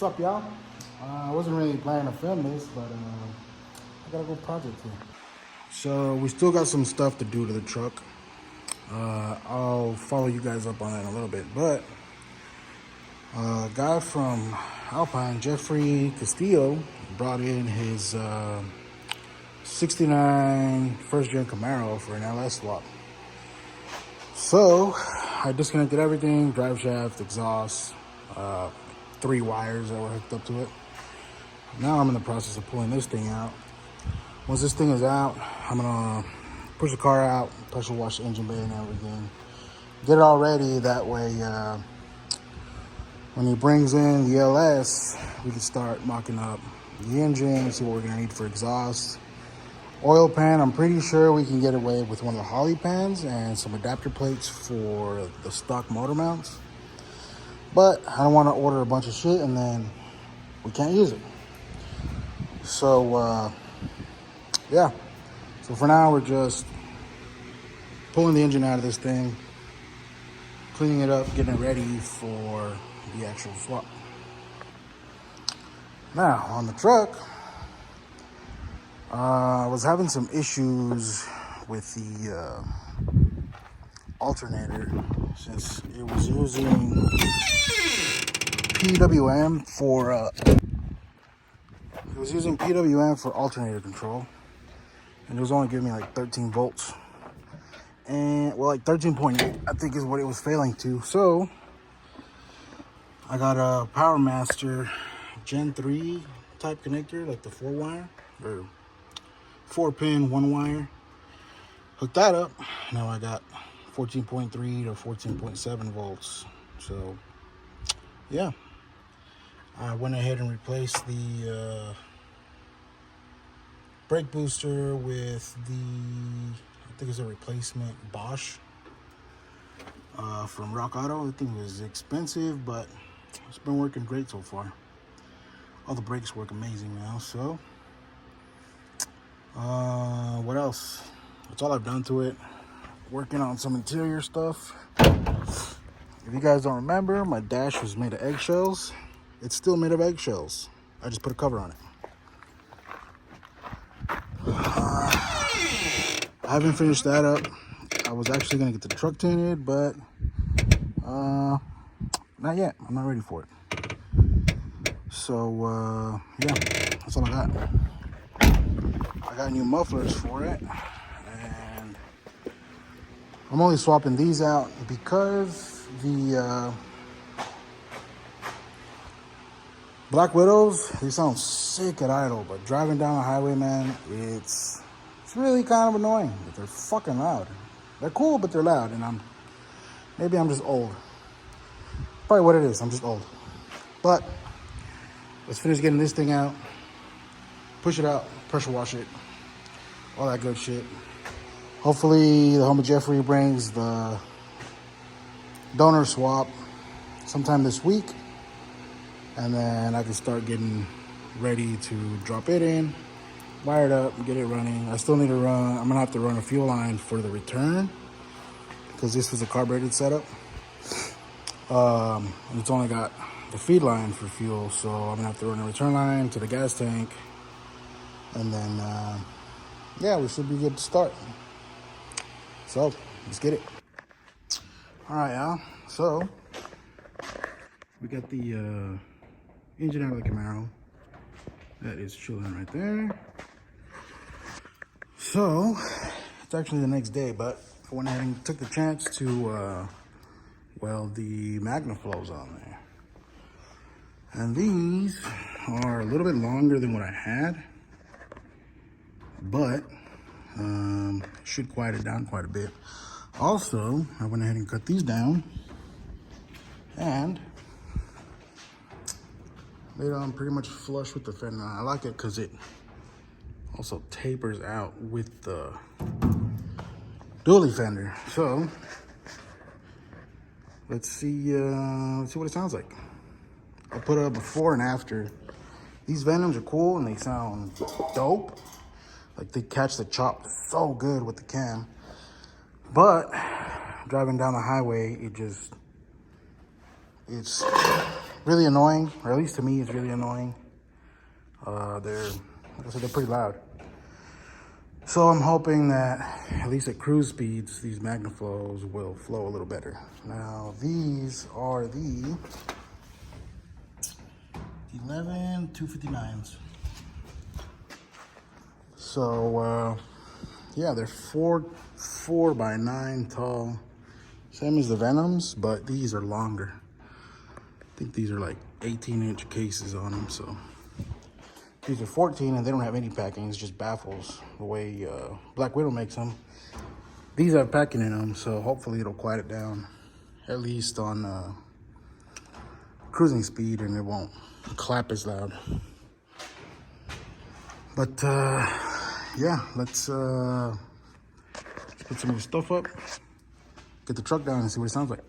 up, y'all? I wasn't really planning to film this, but I got a good project here. So we still got some stuff to do to the truck. I'll follow you guys up on that in a little bit, but a guy from Alpine, Jeffrey Castillo, brought in his 69 first-gen Camaro for an LS swap. So I disconnected everything, drive shaft, exhaust, 3 wires that were hooked up to it. Now I'm in the process of pulling this thing out. Once this thing is out, I'm gonna push the car out, pressure wash the engine bay and everything. Get it all ready, that way when he brings in the LS, we can start mocking up the engine, see what we're gonna need for exhaust. Oil pan, I'm pretty sure we can get away with one of the Holly pans and some adapter plates for the stock motor mounts. But I don't want to order a bunch of shit and then we can't use it. So, yeah. So for now, we're just pulling the engine out of this thing, cleaning it up, getting it ready for the actual swap. Now, on the truck, I was having some issues with the alternator since it was using PWM for alternator control, and it was only giving me like 13 volts, and well, like 13.8 I think is what it was failing to. So I got a Power Master Gen 3 type connector, like the 4-wire or 4-pin 1-wire. Hooked that up. Now I got 14.3 to 14.7 volts. So yeah, I went ahead and replaced the brake booster with I think it's a replacement Bosch from Rock Auto. I think it was expensive, but it's been working great so far. All the brakes work amazing now. So what else? That's all I've done to it. Working on some interior stuff. If you guys don't remember, my dash was made of eggshells. It's still made of eggshells. I just put a cover on it. I haven't finished that up. I was actually gonna get the truck tinted, but not yet. I'm not ready for it. So yeah, that's all I got. I got new mufflers for it, and I'm only swapping these out because the Black Widows, they sound sick at idle, but driving down the highway, man, it's really kind of annoying. They're fucking loud. They're cool, but they're loud, and maybe I'm just old. Probably what it is, I'm just old. But let's finish getting this thing out, push it out, pressure wash it, all that good shit. Hopefully the homie Jeffrey brings the donor swap sometime this week, and then I can start getting ready to drop it in, wire it up, and get it running. I still need to run, I'm gonna have to run a fuel line for the return because this was a carbureted setup. And it's only got the feed line for fuel, so I'm gonna have to run a return line to the gas tank, and then yeah, we should be good to start. So let's get it. All right, y'all. So we got the engine out of the Camaro. That is chilling right there. So it's actually the next day, but I went ahead and took the chance to weld the MagnaFlows on there. And these are a little bit longer than what I had, but should quiet it down quite a bit. Also, I went ahead and cut these down and made them pretty much flush with the fender. I like it because it also tapers out with the dually fender. So let's see what it sounds like. I'll put a before and after. These Venoms are cool and they sound dope. Like they catch the chop so good with the cam. But driving down the highway, it's really annoying, or at least to me, it's really annoying. They're, like I said, they're pretty loud. So I'm hoping that at least at cruise speeds, these MagnaFlows will flow a little better. Now these are the 11 259s. So yeah, they're 4x9 tall, same as the Venoms, but these are longer. I think these are like 18-inch cases on them. So these are 14, and they don't have any packing. It's just baffles, the way Black Widow makes them. These have packing in them, so hopefully it'll quiet it down, at least on cruising speed, and it won't clap as loud. But yeah, let's put some of the stuff up, get the truck down, and see what it sounds like.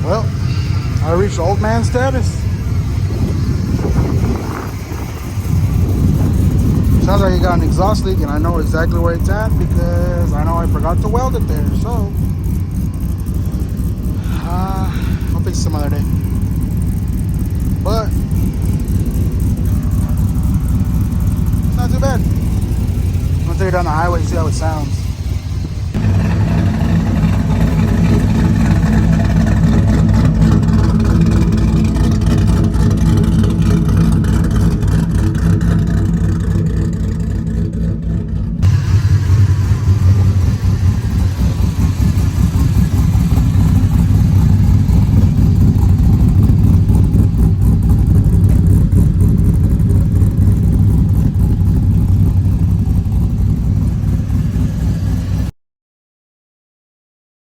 Well, I reached old man status. Sounds like it got an exhaust leak, and I know exactly where it's at because I know I forgot to weld it there. So, I'll fix it some other day. But, it's not too bad. I'm gonna take it down the highway and see how it sounds.